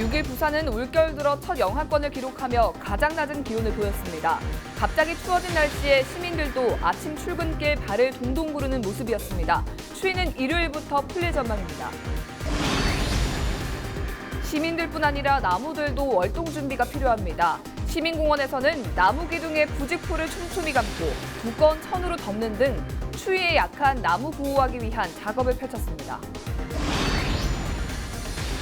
6일 부산은 올겨울 들어 첫 영하권을 기록하며 가장 낮은 기온을 보였습니다. 갑자기 추워진 날씨에 시민들도 아침 출근길 발을 동동 구르는 모습이었습니다. 추위는 일요일부터 풀릴 전망입니다. 시민들뿐 아니라 나무들도 월동 준비가 필요합니다. 시민공원에서는 나무 기둥에 부직포를 촘촘히 감고 두꺼운 천으로 덮는 등 추위에 약한 나무 보호하기 위한 작업을 펼쳤습니다.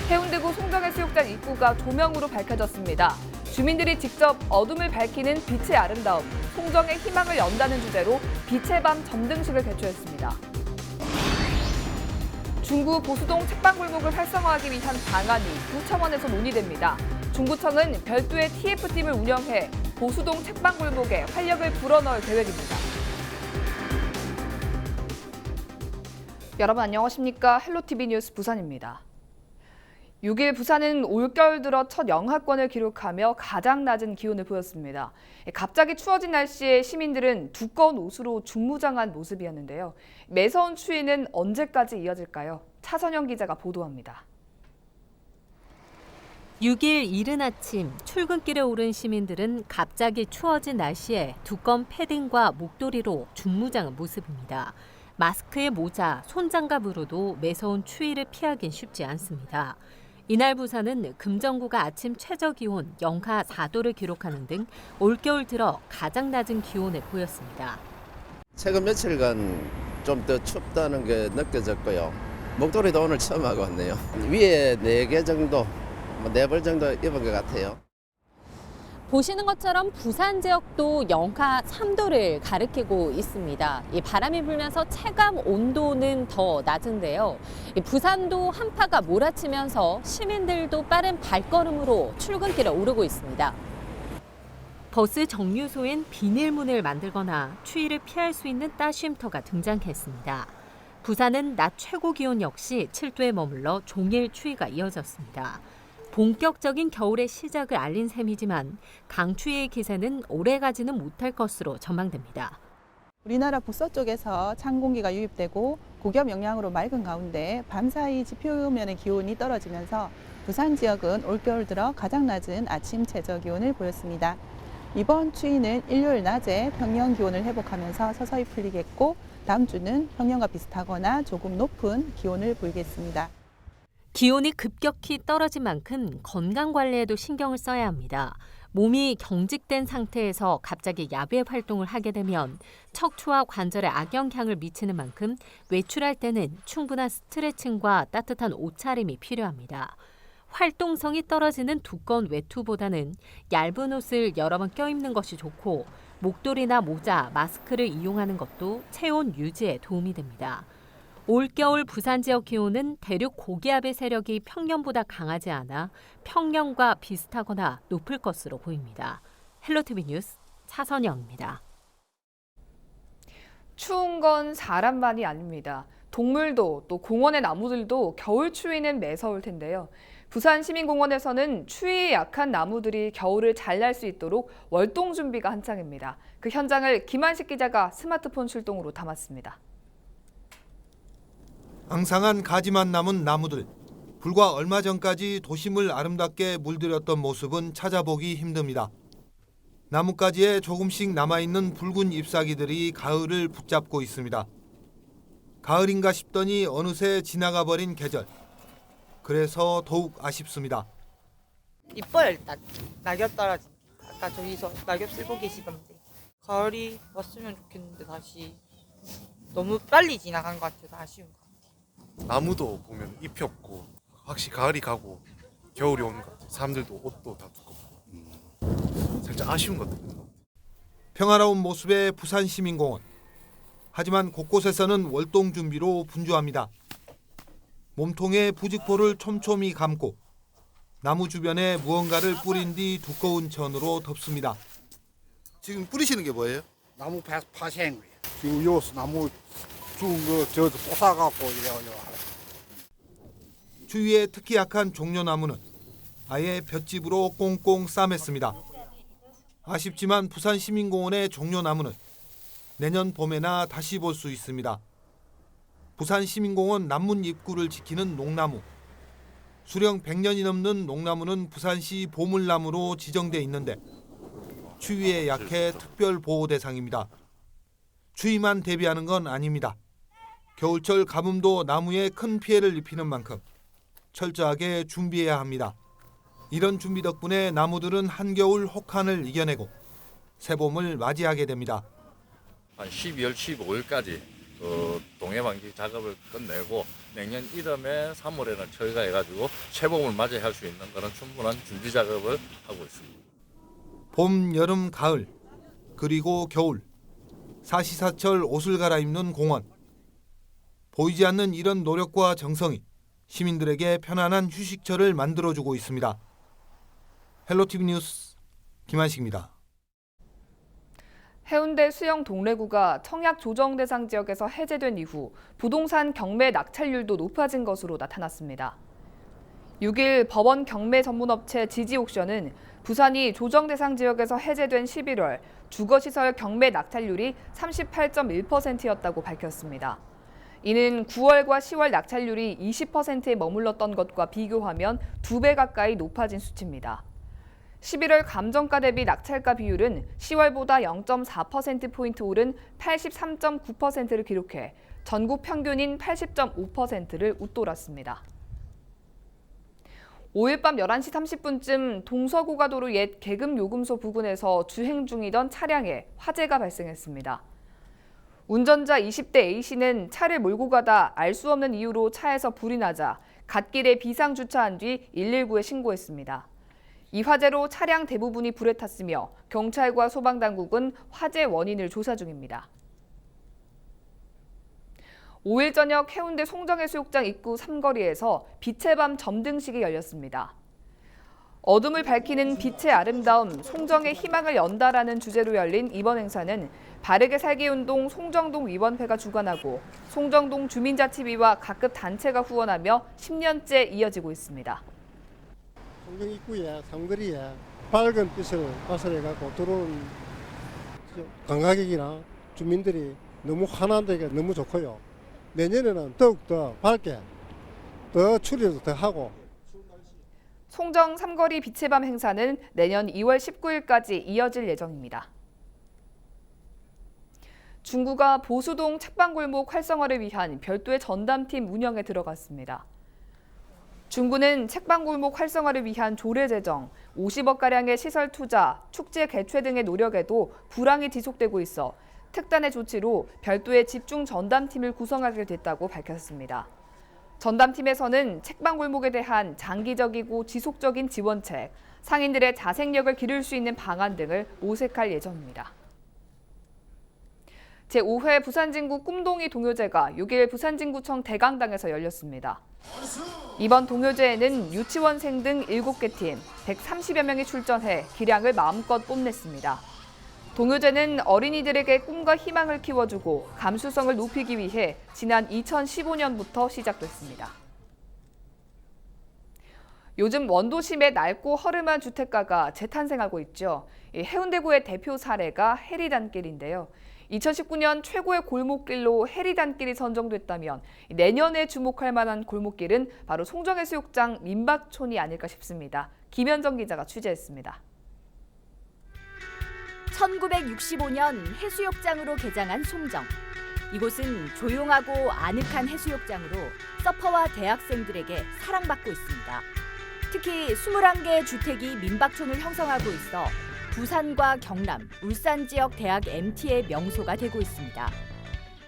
해운대구 송정해수욕장 입구가 조명으로 밝혀졌습니다. 주민들이 직접 어둠을 밝히는 빛의 아름다움, 송정의 희망을 연다는 주제로 빛의 밤 점등식을 개최했습니다. 중구 보수동 책방골목을 활성화하기 위한 방안이 구청원에서 논의됩니다. 중구청은 별도의 TF팀을 운영해 보수동 책방골목에 활력을 불어넣을 계획입니다. 여러분 안녕하십니까? 헬로티비 뉴스 부산입니다. 6일 부산은 올겨울 들어 첫 영하권을 기록하며 가장 낮은 기온을 보였습니다. 갑자기 추워진 날씨에 시민들은 두꺼운 옷으로 중무장한 모습이었는데요. 매서운 추위는 언제까지 이어질까요? 차선영 기자가 보도합니다. 6일 이른 아침 출근길에 오른 시민들은 갑자기 추워진 날씨에 두꺼운 패딩과 목도리로 중무장한 모습입니다. 마스크에 모자, 손장갑으로도 매서운 추위를 피하긴 쉽지 않습니다. 이날 부산은 금정구가 아침 최저기온 영하 4도를 기록하는 등 올겨울 들어 가장 낮은 기온을 보였습니다. 최근 며칠간 좀 더 춥다는 게 느껴졌고요. 목도리도 오늘 처음 하고 왔네요. 위에 4개 정도, 4벌 정도 입은 것 같아요. 보시는 것처럼 부산 지역도 영하 3도를 가리키고 있습니다. 이 바람이 불면서 체감 온도는 더 낮은데요. 부산도 한파가 몰아치면서 시민들도 빠른 발걸음으로 출근길에 오르고 있습니다. 버스 정류소엔 비닐문을 만들거나 추위를 피할 수 있는 따쉼터가 등장했습니다. 부산은 낮 최고 기온 역시 7도에 머물러 종일 추위가 이어졌습니다. 본격적인 겨울의 시작을 알린 셈이지만 강추위의 기세는 오래가지는 못할 것으로 전망됩니다. 우리나라 북서쪽에서 찬 공기가 유입되고 고기압 영향으로 맑은 가운데 밤사이 지표면의 기온이 떨어지면서 부산 지역은 올겨울 들어 가장 낮은 아침 최저 기온을 보였습니다. 이번 추위는 일요일 낮에 평년 기온을 회복하면서 서서히 풀리겠고 다음 주는 평년과 비슷하거나 조금 높은 기온을 보이겠습니다. 기온이 급격히 떨어진 만큼 건강 관리에도 신경을 써야 합니다. 몸이 경직된 상태에서 갑자기 야외 활동을 하게 되면 척추와 관절에 악영향을 미치는 만큼 외출할 때는 충분한 스트레칭과 따뜻한 옷차림이 필요합니다. 활동성이 떨어지는 두꺼운 외투보다는 얇은 옷을 여러 번 껴입는 것이 좋고 목도리나 모자, 마스크를 이용하는 것도 체온 유지에 도움이 됩니다. 올겨울 부산 지역 기온은 대륙 고기압의 세력이 평년보다 강하지 않아 평년과 비슷하거나 높을 것으로 보입니다. 헬로티비 뉴스 차선영입니다. 추운 건 사람만이 아닙니다. 동물도 또 공원의 나무들도 겨울 추위는 매서울 텐데요. 부산 시민공원에서는 추위에 약한 나무들이 겨울을 잘 날 수 있도록 월동 준비가 한창입니다. 그 현장을 김한식 기자가 스마트폰 출동으로 담았습니다. 앙상한 가지만 남은 나무들. 불과 얼마 전까지 도심을 아름답게 물들였던 모습은 찾아보기 힘듭니다. 나뭇가지에 조금씩 남아있는 붉은 잎사귀들이 가을을 붙잡고 있습니다. 가을인가 싶더니 어느새 지나가 버린 계절. 그래서 더욱 아쉽습니다. 이뻐요 일단. 낙엽 떨어진. 아까 저기서 낙엽 쓸고 계시던데. 가을이 왔으면 좋겠는데 다시 너무 빨리 지나간 것 같아서 아쉬운 것 같아요. 나무도 보면 잎이 없고 확실히 가을이 가고 겨울이 오는 것 같아요. 사람들도 옷도 다 두껍고 살짝 아쉬운 것 같아요. 평화로운 모습의 부산 시민공원. 하지만 곳곳에서는 월동 준비로 분주합니다. 몸통에 부직포를 촘촘히 감고 나무 주변에 무언가를 뿌린 뒤 두꺼운 천으로 덮습니다. 지금 뿌리시는 게 뭐예요? 나무 파시한 거예요. 지금 요 나무 죽은 거 저 뽀사갖고 이래요. 추위에 특히 약한 종려나무는 아예 볏짚으로 꽁꽁 싸맸습니다. 아쉽지만 부산 시민공원의 종려나무는 내년 봄에나 다시 볼 수 있습니다. 부산 시민공원 남문 입구를 지키는 농나무. 수령 100년이 넘는 농나무는 부산시 보물나무로 지정돼 있는데 추위에 약해 특별 보호 대상입니다. 추위만 대비하는 건 아닙니다. 겨울철 가뭄도 나무에 큰 피해를 입히는 만큼 철저하게 준비해야 합니다. 이런 준비 덕분에 나무들은 한겨울 혹한을 이겨내고 새봄을 맞이하게 됩니다. 한 12월 15일까지 동해방지 작업을 끝내고 내년 1월에 3월에는 철거해가지고 새봄을 맞이할 수 있는 그런 충분한 준비 작업을 하고 있습니다. 봄, 여름, 가을, 그리고 겨울. 사시사철 옷을 갈아입는 공원. 보이지 않는 이런 노력과 정성이 시민들에게 편안한 휴식처를 만들어주고 있습니다. 헬로티비 뉴스 김한식입니다. 해운대 수영 동래구가 청약 조정 대상 지역에서 해제된 이후 부동산 경매 낙찰률도 높아진 것으로 나타났습니다. 6일 법원 경매 전문업체 지지옥션은 부산이 조정 대상 지역에서 해제된 11월 주거시설 경매 낙찰률이 38.1%였다고 밝혔습니다. 이는 9월과 10월 낙찰률이 20%에 머물렀던 것과 비교하면 2배 가까이 높아진 수치입니다. 11월 감정가 대비 낙찰가 비율은 10월보다 0.4%포인트 오른 83.9%를 기록해 전국 평균인 80.5%를 웃돌았습니다. 5일 밤 11시 30분쯤 동서고가도로 옛 계급요금소 부근에서 주행 중이던 차량에 화재가 발생했습니다. 운전자 20대 A씨는 차를 몰고 가다 알 수 없는 이유로 차에서 불이 나자 갓길에 비상주차한 뒤 119에 신고했습니다. 이 화재로 차량 대부분이 불에 탔으며 경찰과 소방당국은 화재 원인을 조사 중입니다. 5일 저녁 해운대 송정해수욕장 입구 삼거리에서 빛의 밤 점등식이 열렸습니다. 어둠을 밝히는 빛의 아름다움, 송정의 희망을 연다라는 주제로 열린 이번 행사는 바르게 살기 운동 송정동 위원회가 주관하고 송정동 주민자치위와 각급 단체가 후원하며 10년째 이어지고 있습니다. 송정 입구에 삼거리에 밝은 빛을 발산해갖고 들어오는 관광객이나 주민들이 너무 환한데가 너무 좋고요. 내년에는 더욱더 밝게 더 추리도 더 하고. 송정 삼거리 빛의 밤 행사는 내년 2월 19일까지 이어질 예정입니다. 중구가 보수동 책방골목 활성화를 위한 별도의 전담팀 운영에 들어갔습니다. 중구는 책방골목 활성화를 위한 조례 제정, 50억가량의 시설 투자, 축제 개최 등의 노력에도 불황이 지속되고 있어 특단의 조치로 별도의 집중 전담팀을 구성하게 됐다고 밝혔습니다. 전담팀에서는 책방골목에 대한 장기적이고 지속적인 지원책, 상인들의 자생력을 기를 수 있는 방안 등을 모색할 예정입니다. 제5회 부산진구 꿈동이 동요제가 6일 부산진구청 대강당에서 열렸습니다. 이번 동요제에는 유치원생 등 7개 팀, 130여 명이 출전해 기량을 마음껏 뽐냈습니다. 동요제는 어린이들에게 꿈과 희망을 키워주고 감수성을 높이기 위해 지난 2015년부터 시작됐습니다. 요즘 원도심의 낡고 허름한 주택가가 재탄생하고 있죠. 해운대구의 대표 사례가 해리단길인데요. 2019년 최고의 골목길로 해리단길이 선정됐다면 내년에 주목할 만한 골목길은 바로 송정해수욕장 민박촌이 아닐까 싶습니다. 김현정 기자가 취재했습니다. 1965년 해수욕장으로 개장한 송정. 이곳은 조용하고 아늑한 해수욕장으로 서퍼와 대학생들에게 사랑받고 있습니다. 특히 21개의 주택이 민박촌을 형성하고 있어 부산과 경남, 울산 지역 대학 MT의 명소가 되고 있습니다.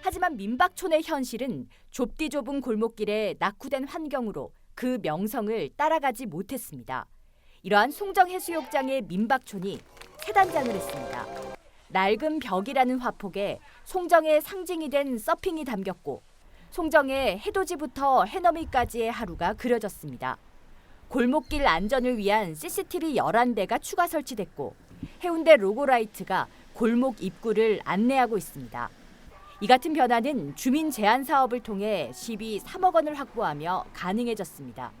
하지만 민박촌의 현실은 좁디 좁은 골목길에 낙후된 환경으로 그 명성을 따라가지 못했습니다. 이러한 송정해수욕장의 민박촌이 새 단장을 했습니다. 낡은 벽이라는 화폭에 송정의 상징이 된 서핑이 담겼고 송정의 해돋이부터 해넘이까지의 하루가 그려졌습니다. 골목길 안전을 위한 CCTV 11대가 추가 설치됐고 해운대 로고라이트가 골목 입구를 안내하고 있습니다. 이 같은 변화는 주민 제한 사업을 통해 시비 3억 원을 확보하며 가능해졌습니다.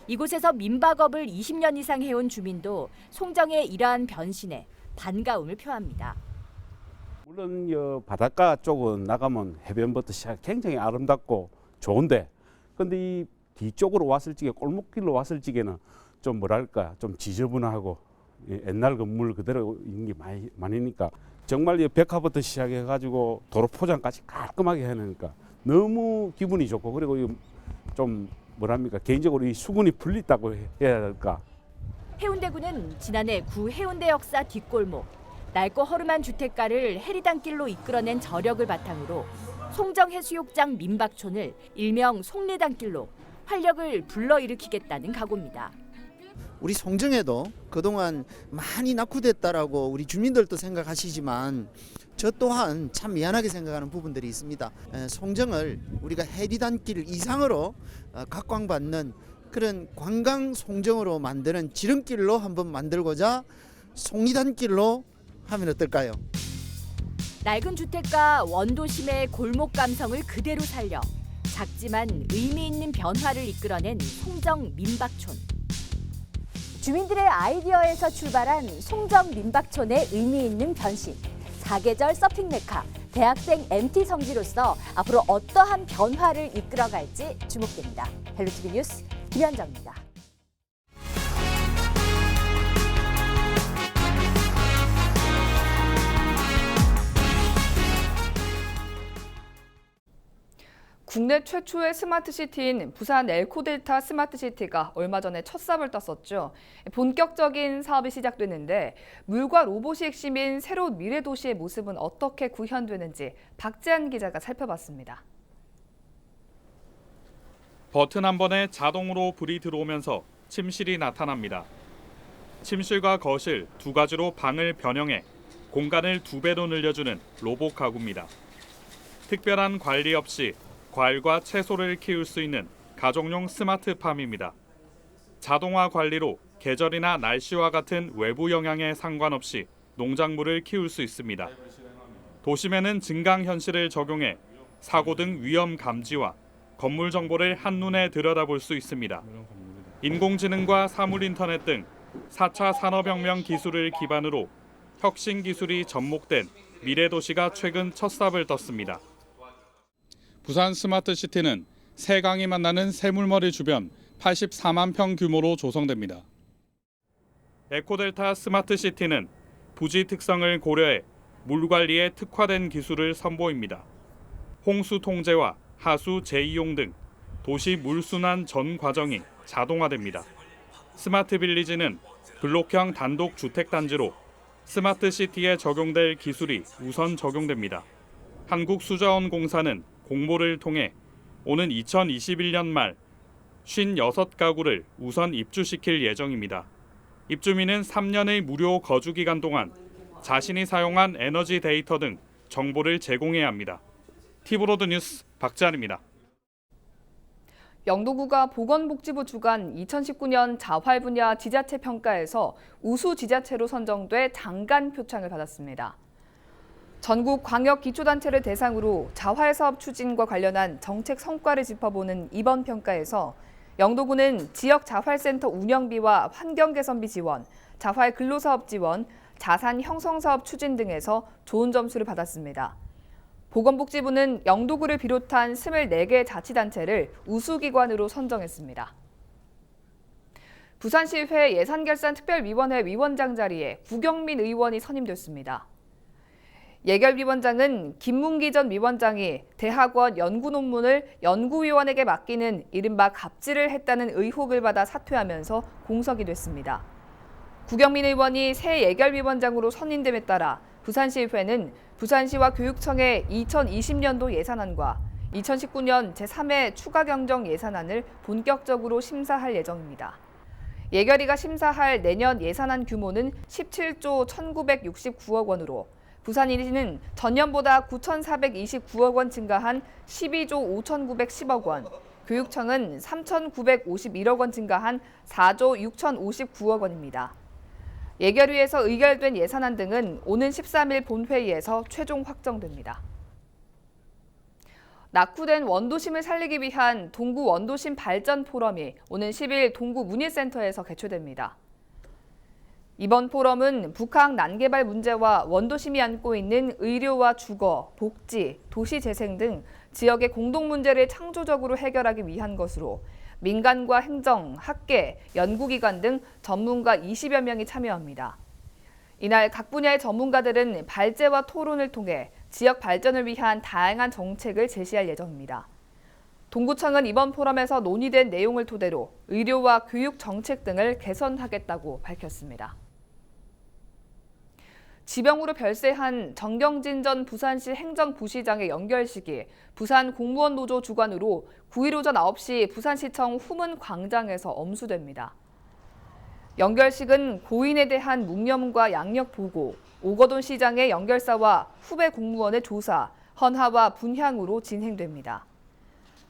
이곳에서 민박업을 20년 이상 해온 주민도 송정의 이러한 변신에 반가움을 표합니다. 물론 바닷가 쪽은 나가면 해변부터 시작 굉장히 아름답고 좋은데 근데 이 뒤쪽으로 왔을 적에 골목길로 왔을 적에는 좀 뭐랄까 좀 지저분하고 옛날 건물 그대로 있는 게 많으니까 정말 이 벽화부터 시작해가지고 도로 포장까지 깔끔하게 해놓으니까 너무 기분이 좋고 그리고 좀 뭐랍니까 개인적으로 이 수군이 풀렸다고 해야 할까. 해운대구는 지난해 구 해운대 역사 뒷골목 낡고 허름한 주택가를 해리단길로 이끌어낸 저력을 바탕으로 송정해수욕장 민박촌을 일명 송리단길로 활력을 불러일으키겠다는 각오입니다. 우리 송정에도 그동안 많이 낙후됐다라고 우리 주민들도 생각하시지만 저 또한 참 미안하게 생각하는 부분들이 있습니다. 송정을 우리가 해리단길 이상으로 각광받는 그런 관광 송정으로 만드는 지름길로 한번 만들고자 송리단길로 하면 어떨까요? 낡은 주택가 원도심의 골목 감성을 그대로 살려 작지만 의미 있는 변화를 이끌어낸 송정 민박촌. 주민들의 아이디어에서 출발한 송정 민박촌의 의미 있는 변신. 사계절 서핑 메카, 대학생 MT 성지로서 앞으로 어떠한 변화를 이끌어갈지 주목됩니다. 헬로티비 뉴스 김현정입니다. 국내 최초의 스마트시티인 부산 엘코델타 스마트시티가 얼마 전에 첫 삽을 떴었죠. 본격적인 사업이 시작됐는데 물과 로봇이 핵심인 새로운 미래도시의 모습은 어떻게 구현되는지 박지한 기자가 살펴봤습니다. 버튼 한 번에 자동으로 불이 들어오면서 침실이 나타납니다. 침실과 거실 두 가지로 방을 변형해 공간을 2배로 늘려주는 로봇 가구입니다. 특별한 관리 없이 과일과 채소를 키울 수 있는 가정용 스마트팜입니다. 자동화 관리로 계절이나 날씨와 같은 외부 영향에 상관없이 농작물을 키울 수 있습니다. 도심에는 증강현실을 적용해 사고 등 위험 감지와 건물 정보를 한눈에 들여다볼 수 있습니다. 인공지능과 사물인터넷 등 4차 산업혁명 기술을 기반으로 혁신 기술이 접목된 미래도시가 최근 첫 삽을 떴습니다. 부산 스마트시티는 세 강이 만나는 새물머리 주변 84만 평 규모로 조성됩니다. 에코델타 스마트시티는 부지 특성을 고려해 물 관리에 특화된 기술을 선보입니다. 홍수 통제와 하수 재이용 등 도시 물순환 전 과정이 자동화됩니다. 스마트 빌리지는 블록형 단독 주택단지로 스마트시티에 적용될 기술이 우선 적용됩니다. 한국수자원공사는 공모를 통해 오는 2021년 말 56가구를 우선 입주시킬 예정입니다. 입주민은 3년의 무료 거주 기간 동안 자신이 사용한 에너지 데이터 등 정보를 제공해야 합니다. 티브로드 뉴스 박지한입니다. 영도구가 보건복지부 주관 2019년 자활 분야 지자체 평가에서 우수 지자체로 선정돼 장관 표창을 받았습니다. 전국 광역 기초단체를 대상으로 자활 사업 추진과 관련한 정책 성과를 짚어보는 이번 평가에서 영도구는 지역 자활센터 운영비와 환경 개선비 지원, 자활 근로사업 지원, 자산 형성사업 추진 등에서 좋은 점수를 받았습니다. 보건복지부는 영도구를 비롯한 24개 자치단체를 우수기관으로 선정했습니다. 부산시의회 예산결산특별위원회 위원장 자리에 구경민 의원이 선임됐습니다. 예결위원장은 김문기 전 위원장이 대학원 연구 논문을 연구위원에게 맡기는 이른바 갑질을 했다는 의혹을 받아 사퇴하면서 공석이 됐습니다. 구경민 의원이 새 예결위원장으로 선임됨에 따라 부산시의회는 부산시와 교육청의 2020년도 예산안과 2019년 제3회 추가경정 예산안을 본격적으로 심사할 예정입니다. 예결위가 심사할 내년 예산안 규모는 17조 1,969억 원으로 부산시는 전년보다 9,429억 원 증가한 12조 5,910억 원, 교육청은 3,951억 원 증가한 4조 6,059억 원입니다. 예결위에서 의결된 예산안 등은 오는 13일 본회의에서 최종 확정됩니다. 낙후된 원도심을 살리기 위한 동구 원도심 발전 포럼이 오는 10일 동구 문예센터에서 개최됩니다. 이번 포럼은 북한 난개발 문제와 원도심이 안고 있는 의료와 주거, 복지, 도시 재생 등 지역의 공동 문제를 창조적으로 해결하기 위한 것으로 민간과 행정, 학계, 연구기관 등 전문가 20여 명이 참여합니다. 이날 각 분야의 전문가들은 발제와 토론을 통해 지역 발전을 위한 다양한 정책을 제시할 예정입니다. 동구청은 이번 포럼에서 논의된 내용을 토대로 의료와 교육 정책 등을 개선하겠다고 밝혔습니다. 지병으로 별세한 정경진 전 부산시 행정부시장의 연결식이 부산 공무원 노조 주관으로 9일 오전 9시 부산시청 후문 광장에서 엄수됩니다. 연결식은 고인에 대한 묵념과 양력 보고, 오거돈 시장의 연결사와 후배 공무원의 조사, 헌화와 분향으로 진행됩니다.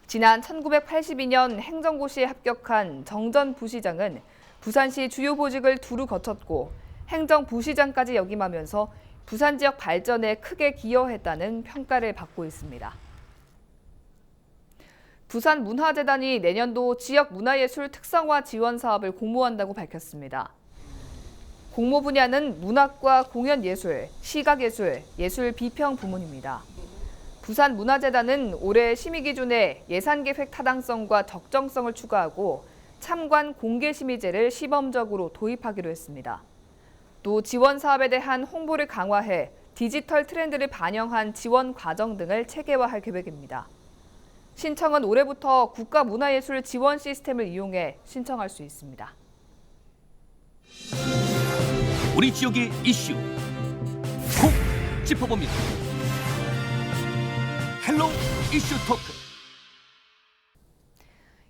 지난 1982년 행정고시에 합격한 정 전 부시장은 부산시 주요 보직을 두루 거쳤고 행정부시장까지 역임하면서 부산 지역 발전에 크게 기여했다는 평가를 받고 있습니다. 부산문화재단이 내년도 지역 문화예술 특성화 지원 사업을 공모한다고 밝혔습니다. 공모 분야는 문학과 공연예술, 시각예술, 예술비평 부문입니다. 부산문화재단은 올해 심의 기준에 예산계획 타당성과 적정성을 추가하고 참관 공개심의제를 시범적으로 도입하기로 했습니다. 또 지원 사업에 대한 홍보를 강화해 디지털 트렌드를 반영한 지원 과정 등을 체계화할 계획입니다. 신청은 올해부터 국가문화예술 지원 시스템을 이용해 신청할 수 있습니다. 우리 지역의 이슈 콕 짚어봅니다. 헬로 이슈 토크.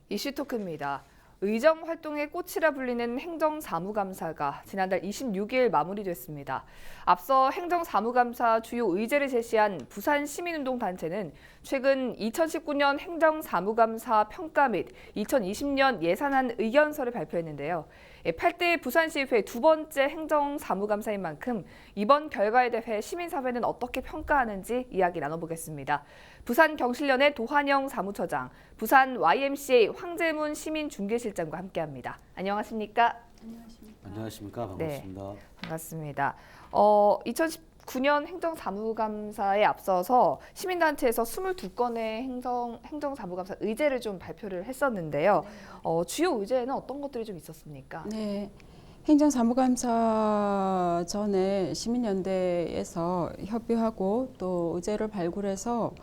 이슈 토크입니다. 의정 활동의 꽃이라 불리는 행정사무감사가 지난달 26일 마무리됐습니다. 앞서 행정사무감사 주요 의제를 제시한 부산시민운동단체는 최근 2019년 행정사무감사 평가 및 2020년 예산안 의견서를 발표했는데요. 8대 부산시의회 두 번째 행정사무감사인 만큼 이번 결과에 대해 시민사회는 어떻게 평가하는지 이야기 나눠보겠습니다. 부산경실련의 도환영 사무처장, 부산 YMCA 황재문 시민중개실장과 함께합니다. 안녕하십니까? 안녕하십니까? 반갑습니다. 네, 반갑습니다. 2019년 행정사무감사에 앞서서 시민단체에서 22건의 행정사무감사 의제를 좀 발표를 했었는데요. 주요 의제에는 어떤 것들이 좀 있었습니까? 네. 행정사무감사 전에 시민연대에서 협의하고 또 의제를 발굴해서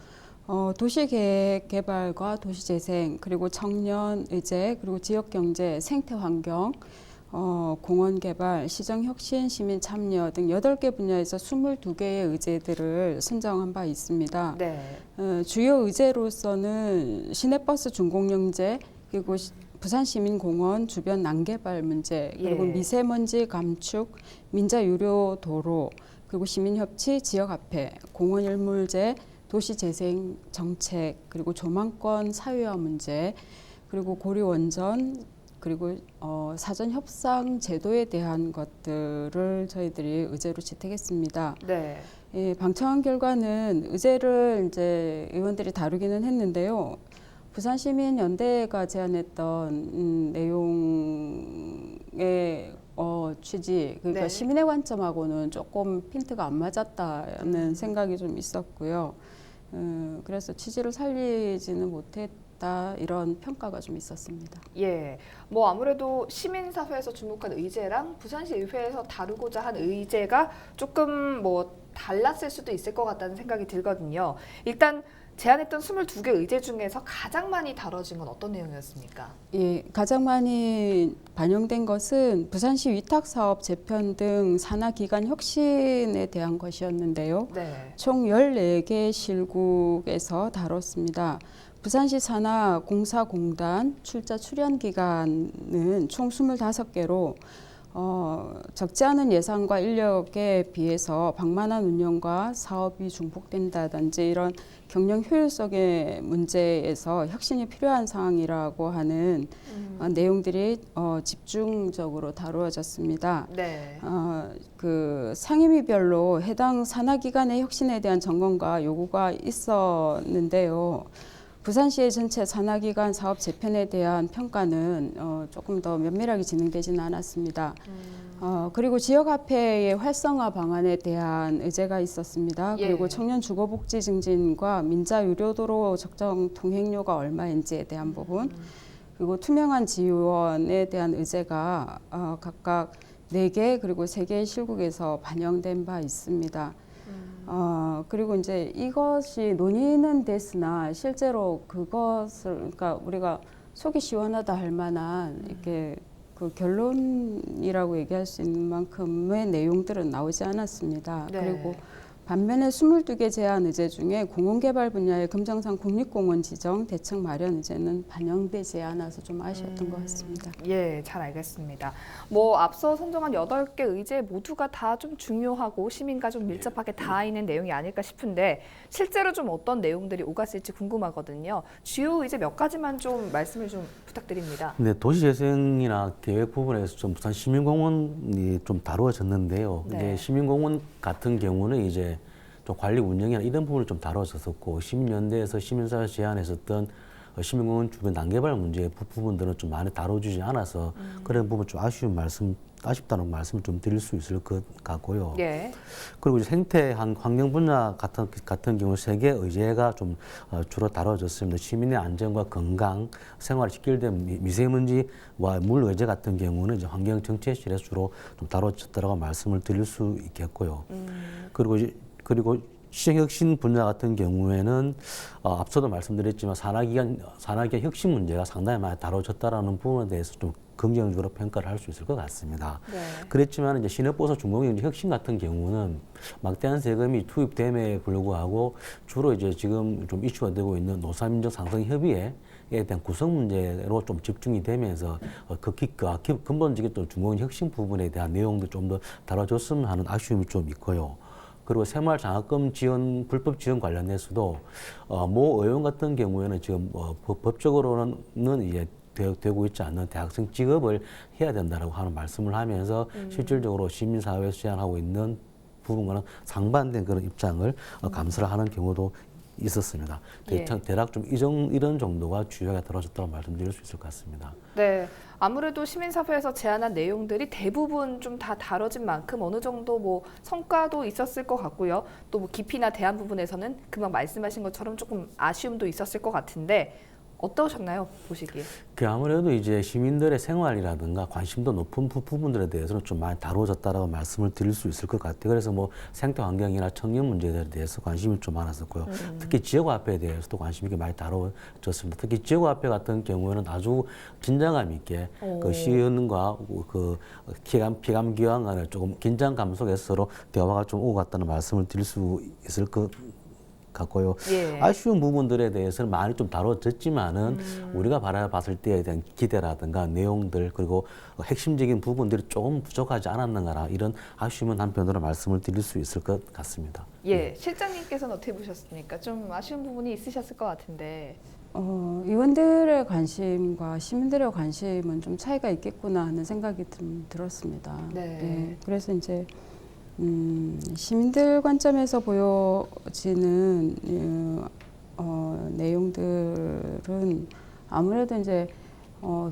도시계획 개발과 도시재생, 그리고 청년 의제, 그리고 지역경제, 생태환경, 공원개발, 시정혁신, 시민참여 등 8개 분야에서 22개의 의제들을 선정한 바 있습니다. 네. 주요 의제로서는 시내버스 준공영제, 그리고 부산시민공원 주변 난개발 문제, 그리고 예. 미세먼지 감축, 민자 유료 도로, 그리고 시민협치, 지역화폐, 공원일물제, 도시재생 정책, 그리고 조망권 사유화 문제, 그리고 고리원전, 그리고 사전협상 제도에 대한 것들을 저희들이 의제로 채택했습니다. 네. 예, 방청한 결과는 의제를 이제 의원들이 다루기는 했는데요. 부산시민연대가 제안했던 내용의 취지, 그러니까 네. 시민의 관점하고는 조금 핀트가 안 맞았다는 생각이 좀 있었고요. 그래서 취지를 살리지는 못했다, 이런 평가가 좀 있었습니다. 예, 뭐 아무래도 시민사회에서 주목한 의제랑 부산시 의회에서 다루고자 한 의제가 조금 뭐 달랐을 수도 있을 것 같다는 생각이 들거든요. 일단 제안했던 22개 의제 중에서 가장 많이 다뤄진 건 어떤 내용이었습니까? 예, 가장 많이 반영된 것은 부산시 위탁사업 재편 등 산하기관 혁신에 대한 것이었는데요. 네. 총 14개 실국에서 다뤘습니다. 부산시 산하공사공단 출자 출연 기간은 총 25개로 적지 않은 예산과 인력에 비해서 방만한 운영과 사업이 중복된다든지 이런 경영 효율성의 문제에서 혁신이 필요한 상황이라고 하는 내용들이 집중적으로 다루어졌습니다. 네. 그 상임위별로 해당 산하기관의 혁신에 대한 점검과 요구가 있었는데요. 부산시의 전체 산하기관 사업 재편에 대한 평가는 조금 더 면밀하게 진행되지는 않았습니다. 그리고 지역화폐의 활성화 방안에 대한 의제가 있었습니다. 예. 그리고 청년 주거복지 증진과 민자 유료도로 적정 통행료가 얼마인지에 대한 부분, 그리고 투명한 지원에 대한 의제가 각각 4개 그리고 3개의 실국에서 반영된 바 있습니다. 그리고 이제 이것이 논의는 됐으나 실제로 그것을 그러니까 우리가 속이 시원하다 할 만한 이렇게 그 결론이라고 얘기할 수 있는 만큼의 내용들은 나오지 않았습니다. 네. 그리고 반면에 22개 제안 의제 중에 공원개발 분야의 금정산 국립공원 지정, 대책 마련 의제는 반영되지 않아서 좀 아쉬웠던 것 같습니다. 예, 잘 알겠습니다. 뭐 앞서 선정한 8개 의제 모두가 다 좀 중요하고 시민과 좀 밀접하게 닿아 있는 내용이 아닐까 싶은데 실제로 좀 어떤 내용들이 오갔을지 궁금하거든요. 주요 의제 몇 가지만 좀 말씀을 좀 부탁드립니다. 네, 도시재생이나 계획 부분에서 좀 부산 시민공원이 좀 다루어졌는데요. 네. 이제 시민공원 같은 경우는 이제 좀 관리 운영이나 이런 부분을 좀 다뤄졌었고 시민연대에서 시민사회 제안했었던 시민공원 주변 난개발 문제의 부분들은 좀 많이 다뤄주지 않아서 그런 부분 좀 아쉽다는 말씀을 좀 드릴 수 있을 것 같고요. 예. 그리고 이제 생태 환경 분야 같은 경우 3개 의제가 좀 주로 다뤄졌습니다. 시민의 안전과 건강, 생활에 직결된 미세먼지와 물 의제 같은 경우는 이제 환경정책실에서 주로 좀 다뤄졌다고 말씀을 드릴 수 있겠고요. 그리고 시정혁신 분야 같은 경우에는 앞서도 말씀드렸지만 산하기관 혁신 문제가 상당히 많이 다뤄졌다라는 부분에 대해서 좀 긍정적으로 평가를 할 수 있을 것 같습니다. 네. 그렇지만 이제 시내버스 중공영 혁신 같은 경우는 막대한 세금이 투입됨에 불구하고 주로 이제 지금 좀 이슈가 되고 있는 노사민정 상생 협의회에 대한 구성 문제로 좀 집중이 되면서 근본적인 또 중공영 혁신 부분에 대한 내용도 좀 더 다뤄줬으면 하는 아쉬움이 좀 있고요. 그리고 새마을장학금 지원, 불법 지원 관련해서도 모 의원 같은 경우에는 지금 법적으로는 이제 되고 있지 않는 대학생 직업을 해야 된다라고 하는 말씀을 하면서 실질적으로 시민사회에서 제안하고 있는 부분과는 상반된 그런 입장을 감수를 하는 경우도 있었습니다. 예. 대략 좀 이런 정도가 주요하게 다뤄졌다고 말씀드릴 수 있을 것 같습니다. 네, 아무래도 시민사회에서 제안한 내용들이 대부분 좀 다 다뤄진 만큼 어느 정도 뭐 성과도 있었을 것 같고요. 또 뭐 깊이나 대안 부분에서는 금방 말씀하신 것처럼 조금 아쉬움도 있었을 것 같은데 어떠셨나요, 보시기에? 아무래도 이제 시민들의 생활이라든가 관심도 높은 부분들에 대해서는 좀 많이 다뤄졌다라고 말씀을 드릴 수 있을 것 같아요. 그래서 뭐 생태 환경이나 청년 문제들에 대해서 관심이 좀 많았었고요. 특히 지역화폐에 대해서도 관심 있게 많이 다뤄졌습니다. 특히 지역화폐 같은 경우에는 아주 긴장감 있게 그 시의원과 그 피감 기관 간에 조금 긴장감 속에서 서로 대화가 좀 오고 갔다는 말씀을 드릴 수 있을 것 같고요. 예. 아쉬운 부분들에 대해서는 많이 좀 다뤄졌지만은 우리가 바라봤을 때에 대한 기대라든가 내용들 그리고 핵심적인 부분들이 조금 부족하지 않았는가라 이런 아쉬움은 한편으로 말씀을 드릴 수 있을 것 같습니다. 예, 실장님께서는 어떻게 보셨습니까? 좀 아쉬운 부분이 있으셨을 것 같은데. 의원들의 관심과 시민들의 관심은 좀 차이가 있겠구나 하는 생각이 좀 들었습니다. 네. 그래서 이제 시민들 관점에서 보여지는 내용들은 아무래도 이제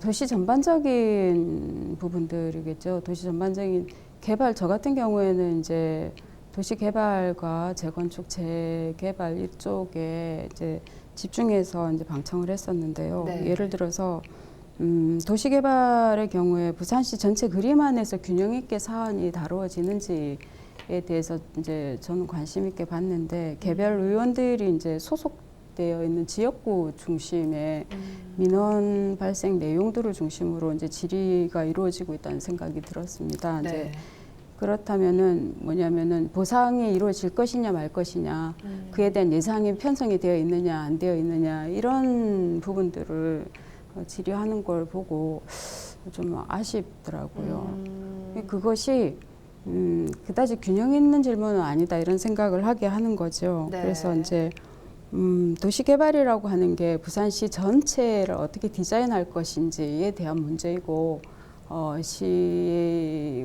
도시 전반적인 부분들이겠죠. 도시 전반적인 개발, 저 같은 경우에는 이제 도시 개발과 재건축, 재개발 이쪽에 이제 집중해서 이제 방청을 했었는데요. 네. 예를 들어서 도시 개발의 경우에 부산시 전체 그림 안에서 균형 있게 사안이 다루어지는지에 대해서 이제 저는 관심 있게 봤는데 개별 의원들이 이제 소속되어 있는 지역구 중심의 민원 발생 내용들을 중심으로 이제 질의가 이루어지고 있다는 생각이 들었습니다. 네. 이제 그렇다면은 뭐냐면은 보상이 이루어질 것이냐 말 것이냐, 그에 대한 예상이 편성이 되어 있느냐 안 되어 있느냐 이런 부분들을 질의하는 걸 보고 좀 아쉽더라고요. 그것이 그다지 균형 있는 질문은 아니다 이런 생각을 하게 하는 거죠. 네. 그래서 이제 도시개발이라고 하는 게 부산시 전체를 어떻게 디자인할 것인지에 대한 문제이고 시의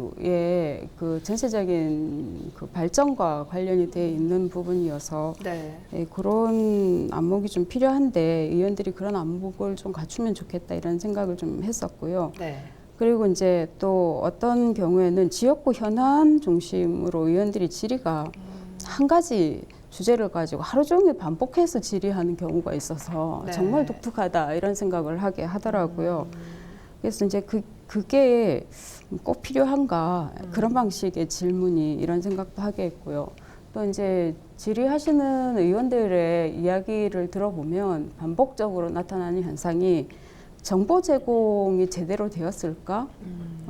그 전체적인 그 발전과 관련이 되어 있는 부분이어서 네. 그런 안목이 좀 필요한데 의원들이 그런 안목을 좀 갖추면 좋겠다 이런 생각을 좀 했었고요. 네. 그리고 이제 또 어떤 경우에는 지역구 현안 중심으로 의원들이 질의가 한 가지 주제를 가지고 하루 종일 반복해서 질의하는 경우가 있어서 네. 정말 독특하다 이런 생각을 하게 하더라고요. 그래서 이제 그게 꼭 필요한가 그런 방식의 질문이 이런 생각도 하게 했고요. 또 이제 질의하시는 의원들의 이야기를 들어보면 반복적으로 나타나는 현상이 정보 제공이 제대로 되었을까?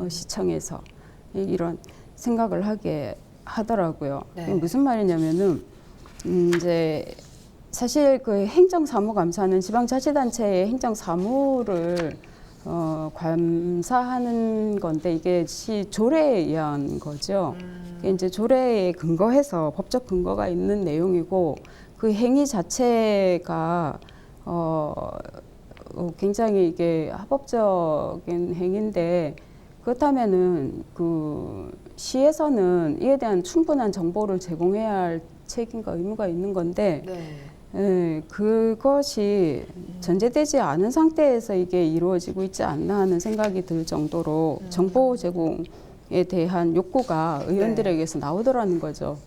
시청에서 이런 생각을 하게 하더라고요. 네. 무슨 말이냐면은 이제 사실 그 행정사무감사는 지방자치단체의 행정사무를 감사하는 건데 이게 시 조례에 의한 거죠. 이게 이제 조례에 근거해서 법적 근거가 있는 내용이고 그 행위 자체가 굉장히 이게 합법적인 행위인데 그렇다면은 그 시에서는 이에 대한 충분한 정보를 제공해야 할 책임과 의무가 있는 건데 그것이 전제되지 않은 상태에서 이게 이루어지고 있지 않나 하는 생각이 들 정도로 정보 제공에 대한 욕구가 의원들에게서 나오더라는 거죠.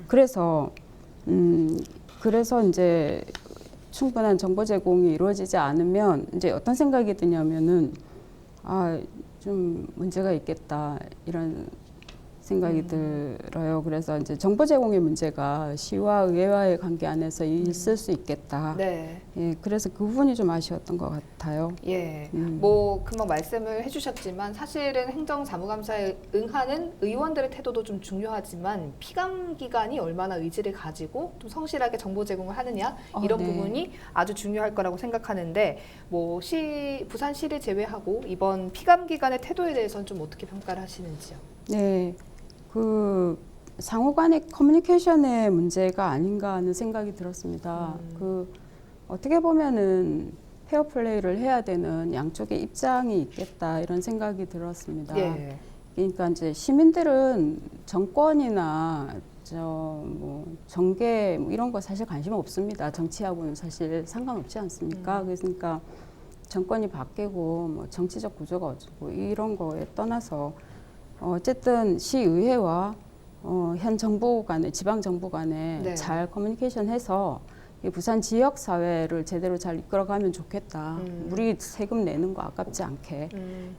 그래서 이제 충분한 정보 제공이 이루어지지 않으면 이제 어떤 생각이 드냐면은 좀 문제가 있겠다 이런 생각이 들어요. 그래서 이제 정보 제공의 문제가 시와 의회와의 관계 안에서 있을 수 있겠다. 네. 예, 그래서 그 부분이 좀 아쉬웠던 것 같아요. 예, 뭐 금방 말씀을 해주셨지만 사실은 행정사무감사에 응하는 의원들의 태도도 좀 중요하지만 피감 기관이 얼마나 의지를 가지고 좀 성실하게 정보 제공을 하느냐 이런 네. 부분이 아주 중요할 거라고 생각하는데 뭐 부산시를 제외하고 이번 피감 기관의 태도에 대해서는 좀 어떻게 평가를 하시는지요? 네, 그 상호 간의 커뮤니케이션의 문제가 아닌가 하는 생각이 들었습니다. 어떻게 보면은 페어플레이를 해야 되는 양쪽의 입장이 있겠다 이런 생각이 들었습니다. 예. 그러니까 이제 시민들은 정권이나 뭐 정계 뭐 이런 거 사실 관심 없습니다. 정치하고는 사실 상관없지 않습니까? 그러니까 정권이 바뀌고 뭐 정치적 구조가 어쩌고 이런 거에 떠나서 어쨌든 시의회와 현 정부 간에 지방 정부 간에 네. 잘 커뮤니케이션해서 이 부산 지역 사회를 제대로 잘 이끌어가면 좋겠다. 우리 세금 내는 거 아깝지 않게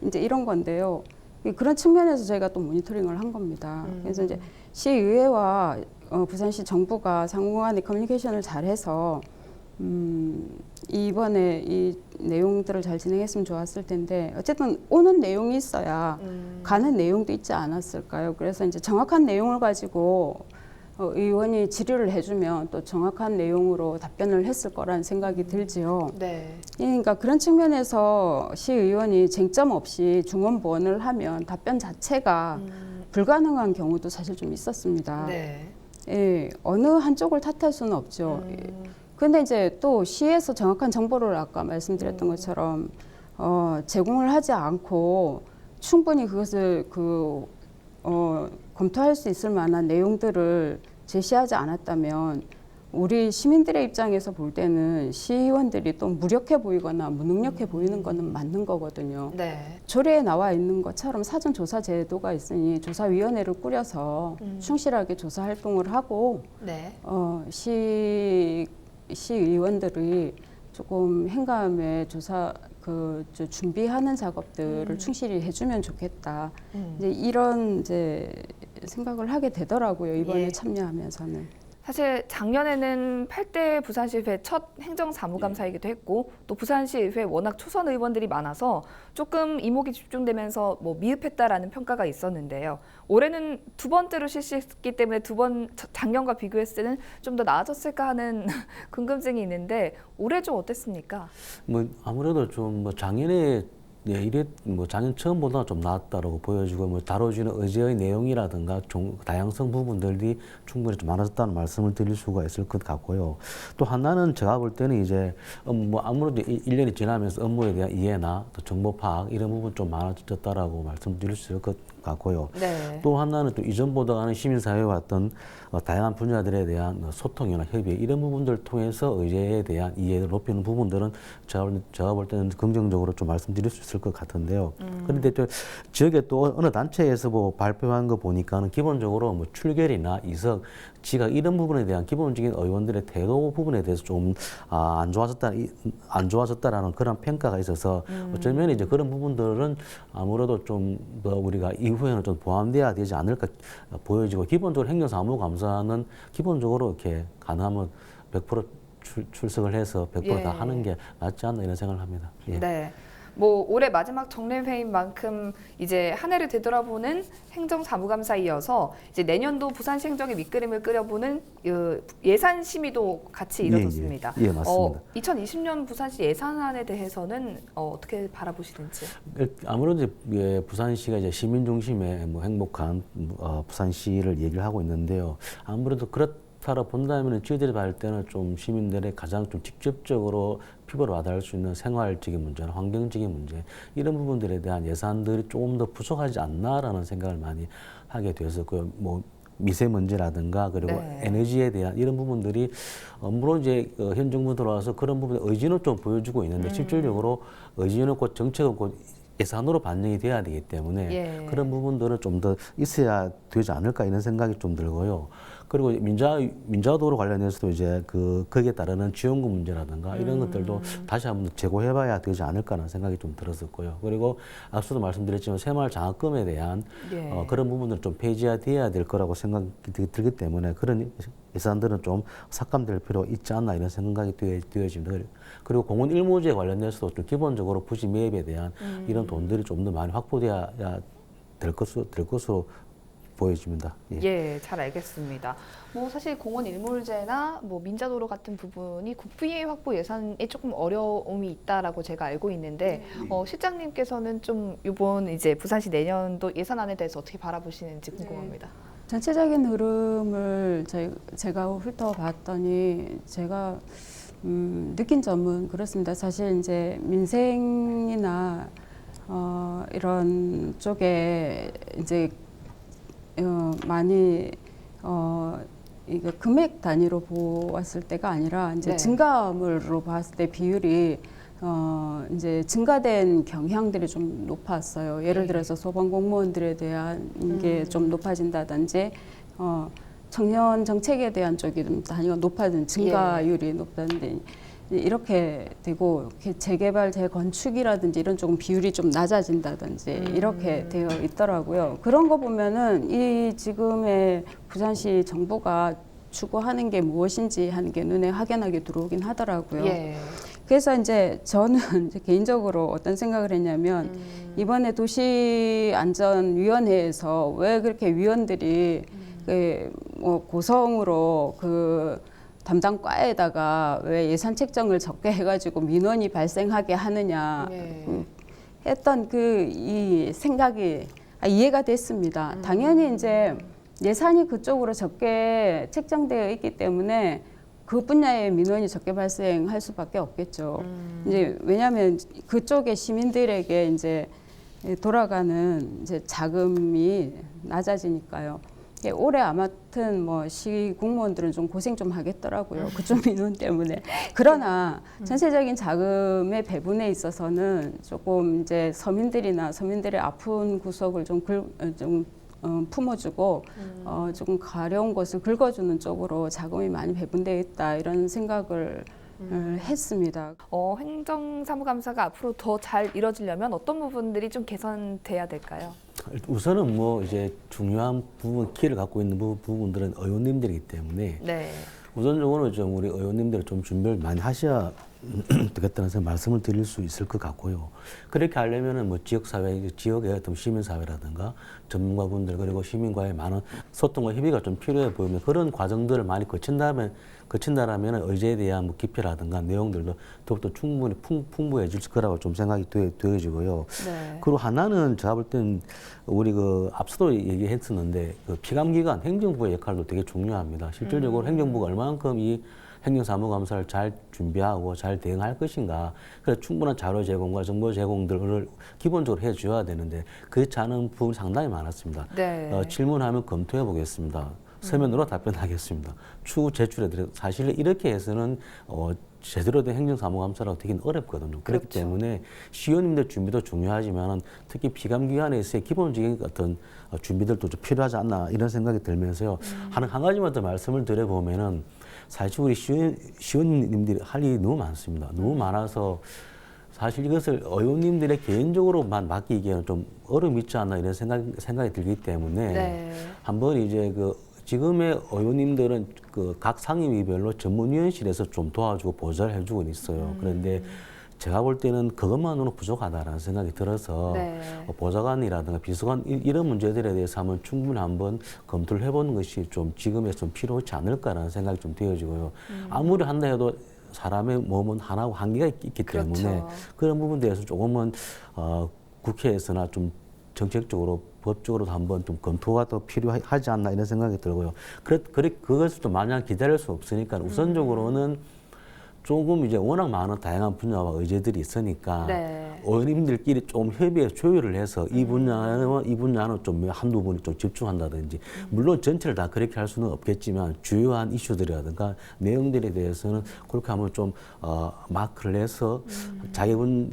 이제 이런 건데요. 그런 측면에서 저희가 또 모니터링을 한 겁니다. 그래서 이제 시의회와 부산시 정부가 상호간의 커뮤니케이션을 잘해서 이번에 이 내용들을 잘 진행했으면 좋았을 텐데 어쨌든 오는 내용이 있어야 가는 내용도 있지 않았을까요? 그래서 이제 정확한 내용을 가지고 의원이 질의를 해주면 또 정확한 내용으로 답변을 했을 거라는 생각이 들지요. 네. 그러니까 그런 측면에서 시의원이 쟁점 없이 중원부원을 하면 답변 자체가 불가능한 경우도 사실 좀 있었습니다. 네. 예, 어느 한쪽을 탓할 수는 없죠. 근데 이제 또 시에서 정확한 정보를 아까 말씀드렸던 것처럼 제공을 하지 않고 충분히 그것을 검토할 수 있을 만한 내용들을 제시하지 않았다면 우리 시민들의 입장에서 볼 때는 시의원들이 또 무력해 보이거나 무능력해 보이는 거는 맞는 거거든요. 네. 조례에 나와 있는 것처럼 사전조사 제도가 있으니 조사위원회를 꾸려서 충실하게 조사 활동을 하고 네. 시의원들이 조금 행감에 조사 준비하는 작업들을 충실히 해주면 좋겠다. 이제 이런 이제 생각을 하게 되더라고요. 이번에 예. 참여하면서는. 사실 작년에는 8대 부산시의회 첫 행정사무감사이기도 했고 또 부산시의회 워낙 초선 의원들이 많아서 조금 이목이 집중되면서 뭐 미흡했다라는 평가가 있었는데요. 올해는 두 번째로 실시했기 때문에 작년과 비교했을 때는 좀 더 나아졌을까 하는 궁금증이 있는데 올해 좀 어땠습니까? 뭐 아무래도 좀 뭐 작년에 이래 뭐 작년 처음보다 좀 나았다라고 보여지고 뭐 다뤄지는 의제의 내용이라든가 다양성 부분들이 충분히 좀 많아졌다는 말씀을 드릴 수가 있을 것 같고요. 또 하나는 제가 볼 때는 이제 뭐 아무래도 1년이 지나면서 업무에 대한 이해나 또 정보 파악 이런 부분 좀 많아졌다라고 말씀드릴 수 있을 것 같고요. 네. 또 하나는 또 이전보다는 시민사회와 어떤 다양한 분야들에 대한 소통이나 협의 이런 부분들을 통해서 의제에 대한 이해를 높이는 부분들은 제가 볼 때는 긍정적으로 좀 말씀드릴 수 있을 것 같은데요. 그런데 또 지역에 또 어느 단체에서 뭐 발표한 거 보니까는 기본적으로 뭐 출결이나 이석, 지각 이런 부분에 대한 기본적인 의원들의 태도 부분에 대해서 좀 안 좋아졌다라는 그런 평가가 있어서 어쩌면 이제 그런 부분들은 아무래도 좀 더 우리가 이후에는 좀 보완돼야 되지 않을까 보여지고 기본적으로 행정사무감사는 기본적으로 이렇게 가능하면 100% 출석을 해서 100% 다 하는 게 낫지 않나 이런 생각을 합니다. 예. 네. 뭐 올해 마지막 정례회인 만큼 이제 한 해를 되돌아보는 행정사무감사이어서 이제 내년도 부산시 행정의 밑그림을 그려보는 예산 심의도 같이 이뤄졌습니다. 예, 맞습니다. 2020년 부산시 예산안에 대해서는 어떻게 바라보시는지? 아무래도 이제 부산시가 이제 시민 중심의 뭐 행복한 부산시를 얘기를 하고 있는데요. 아무래도 그렇다라 본다면 저희들이 볼 때는 좀 시민들의 가장 좀 직접적으로 피부로 와닿을 수 있는 생활적인 문제나 환경적인 문제 이런 부분들에 대한 예산들이 조금 더 부족하지 않나라는 생각을 많이 하게 되었었고요. 뭐 미세먼지라든가 그리고 에너지에 대한 이런 부분들이 물론 이제 현 정부 들어와서 그런 부분에 의지는 좀 보여주고 있는데 실질적으로 의지는 곧 정책은 곧 예산으로 반영이 돼야 되기 때문에 그런 부분들은 좀 더 있어야 되지 않을까 이런 생각이 좀 들고요. 그리고 민자도로 관련해서도 이제 거기에 따르는 지원금 문제라든가 이런 것들도 다시 한번 재고해봐야 되지 않을까라는 생각이 좀 들었었고요. 그리고 앞서도 말씀드렸지만 새마을 장학금에 대한 그런 부분들 좀 폐지돼야 될 거라고 생각이 들기 때문에 그런 예산들은 좀 삭감될 필요 있지 않나 이런 생각이 되어집니다. 그리고 공원 일모지에 관련해서도 좀 기본적으로 부지 매입에 대한 이런 돈들이 좀 더 많이 확보돼야 될 것으로 보여집니다. 예, 잘 알겠습니다. 뭐 사실 공원 일몰제나 뭐 민자도로 같은 부분이 국비 확보 예산에 조금 어려움이 있다라고 제가 알고 있는데 실장님께서는 좀 이번 이제 부산시 내년도 예산안에 대해서 어떻게 바라보시는지 궁금합니다. 전체적인 흐름을 제가 훑어봤더니 제가 느낀 점은 그렇습니다. 사실 이제 민생이나 이런 쪽에 이제 많이 이게 금액 단위로 보았을 때가 아니라 이제 증가함으로 봤을 때 비율이 이제 증가된 경향들이 좀 높았어요. 예를 들어서 소방 공무원들에 대한 게 좀 높아진다든지 청년 정책에 대한 쪽이 좀 단위가 높아진 증가율이 높다는데 이렇게 되고 재개발, 재건축이라든지 이런 쪽은 비율이 좀 낮아진다든지 이렇게 되어 있더라고요. 그런 거 보면은 이 지금의 부산시 정부가 추구하는 게 무엇인지 하는 게 눈에 확연하게 들어오긴 하더라고요. 그래서 이제 저는 이제 개인적으로 어떤 생각을 했냐면 이번에 도시안전위원회에서 왜 그렇게 위원들이 뭐 고성으로 담당 과에다가 왜 예산 책정을 적게 해가지고 민원이 발생하게 하느냐 했던 이 생각이 이해가 됐습니다. 당연히 이제 예산이 그쪽으로 적게 책정되어 있기 때문에 그 분야의 민원이 적게 발생할 수밖에 없겠죠. 이제 왜냐하면 그쪽의 시민들에게 이제 돌아가는 이제 자금이 낮아지니까요. 올해 아무튼 뭐 시 공무원들은 좀 고생 좀 하겠더라고요. 그쪽 민원 때문에. 그러나 전체적인 자금의 배분에 있어서는 조금 이제 서민들이나 서민들의 아픈 구석을 좀 품어주고 조금 가려운 것을 긁어주는 쪽으로 자금이 많이 배분되어 있다 이런 생각을 했습니다. 행정사무감사가 앞으로 더 잘 이뤄지려면 어떤 부분들이 좀 개선돼야 될까요? 우선은 뭐 이제 중요한 부분, 키를 갖고 있는 부분들은 의원님들이기 때문에 우선적으로 좀 우리 의원님들 좀 준비를 많이 하셔야 되겠다는 말씀을 드릴 수 있을 것 같고요. 그렇게 하려면은 뭐 지역사회, 지역의 어떤 시민사회라든가 전문가분들 그리고 시민과의 많은 소통과 협의가 좀 필요해 보이면 그런 과정들을 많이 거친다면 의제에 대한 뭐 깊이라든가 내용들도 더욱더 충분히 풍부해질 거라고 좀 생각이 되어지고요. 그리고 하나는 제가 볼 때는 우리 앞서도 얘기했었는데 피감기관 행정부의 역할도 되게 중요합니다. 실질적으로 행정부가 얼마만큼 이 행정사무감사를 잘 준비하고 잘 대응할 것인가. 그래서 충분한 자료 제공과 정보 제공들을 기본적으로 해줘야 되는데 그렇지 않은 부분이 상당히 많았습니다. 네. 질문하면 검토해 보겠습니다. 서면으로 답변하겠습니다. 추후 제출해드려 사실 이렇게 해서는 제대로 된 행정사무감사라고 되기는 어렵거든요. 그렇기 때문에 시의원님들 준비도 중요하지만 특히 피감기관에서의 기본적인 어떤 준비들도 좀 필요하지 않나 이런 생각이 들면서요. 한 가지만 더 말씀을 드려보면은 사실 우리 시의원님들이 할 일이 너무 많습니다. 너무 많아서 사실 이것을 의원님들의 개인적으로만 맡기기에는 좀 어려움이 있지 않나 이런 생각이 들기 때문에 네. 한번 이제 지금의 의원님들은 각 상임위별로 전문위원실에서 좀 도와주고 보좌를 해주고 있어요. 그런데 제가 볼 때는 그것만으로는 부족하다라는 생각이 들어서 네. 보좌관이라든가 비서관 이런 문제들에 대해서 한번 충분히 한번 검토를 해보는 것이 좀 지금에 좀 필요하지 않을까라는 생각이 좀 되어지고요. 아무리 한다 해도 사람의 몸은 하나고 한계가 있기 때문에 그렇죠. 그런 부분에 대해서 조금은 국회에서나 좀 정책적으로 법적으로도 한번 좀 검토가 더 필요하지 않나 이런 생각이 들고요. 그것을 또 마냥 기다릴 수 없으니까 우선적으로는 조금 이제 워낙 많은 다양한 분야와 의제들이 있으니까 네. 의원님들끼리 좀 협의해 조율을 해서 이 분야는 좀 한두 분이 좀 집중한다든지 물론 전체를 다 그렇게 할 수는 없겠지만 주요한 이슈들이라든가 내용들에 대해서는 그렇게 한번 좀 마크를 해서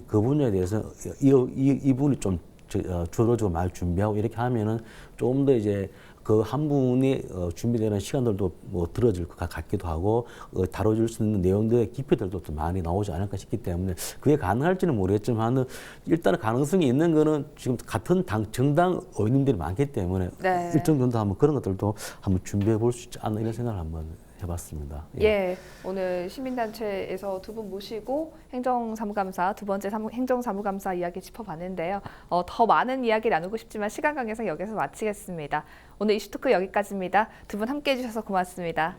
그 분야에 대해서 이분이 좀 주도적으로 말 준비하고 이렇게 하면은 좀 더 이제 그 한 분이 준비되는 시간들도 뭐 들어질 것 같기도 하고 다뤄줄 수 있는 내용들의 깊이들도 좀 많이 나오지 않을까 싶기 때문에 그게 가능할지는 모르겠지만 일단은 가능성이 있는 거는 지금 같은 정당 의원님들이 많기 때문에 네. 일정 정도 한번 그런 것들도 한번 준비해 볼 수 있지 않나 이런 생각을 한번 해봤습니다. 예, 오늘 시민단체에서 두 분 모시고 행정사무감사 두 번째 행정사무감사 이야기 짚어봤는데요. 더 많은 이야기 나누고 싶지만 시간 관계상 여기서 마치겠습니다. 오늘 이슈토크 여기까지입니다. 두 분 함께해 주셔서 고맙습니다.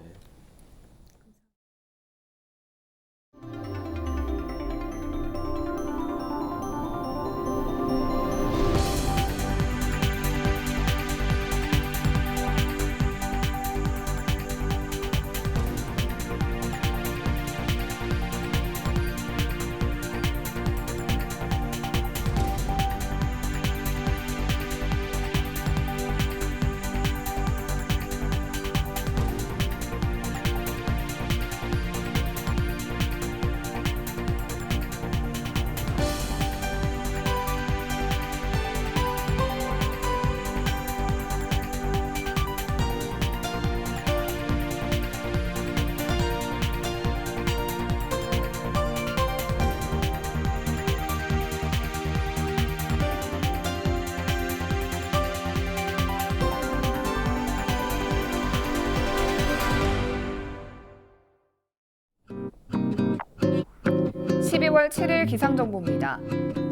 (12월 7일) 기상정보입니다.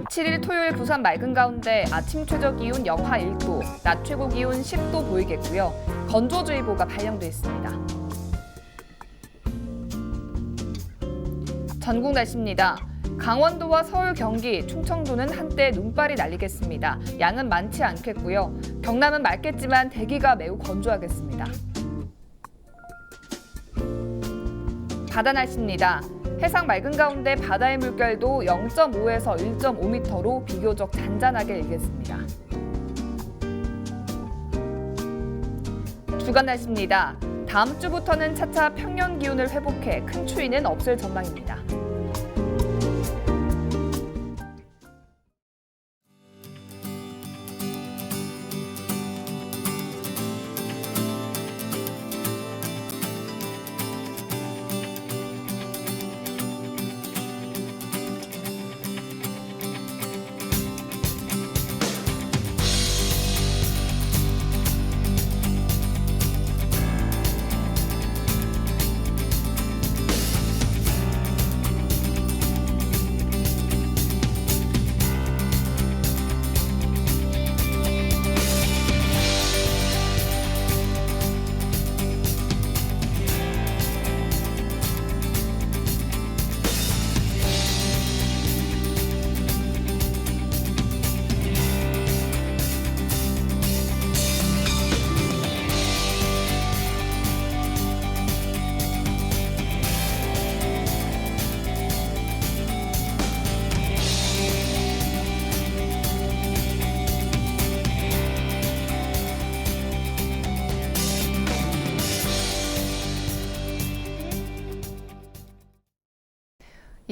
7일 토요일 부산 맑은 가운데 아침 최저 기온 영하 1도, 낮 최고 기온 10도 보이겠고요. 건조주의보가 발령돼 있습니다. 전국 날씨입니다. 강원도와 서울, 경기, 충청도는 한때 눈발이 날리겠습니다. 양은 많지 않겠고요. 경남은 맑겠지만 대기가 매우 건조하겠습니다. 바다 날씨입니다. 해상 맑은 가운데 바다의 물결도 0.5에서 1.5m로 비교적 잔잔하게 일겠습니다. 주간 날씨입니다. 다음 주부터는 차차 평년 기온을 회복해 큰 추위는 없을 전망입니다.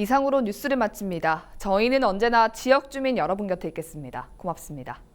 이상으로 뉴스를 마칩니다. 저희는 언제나 지역 주민 여러분 곁에 있겠습니다. 고맙습니다.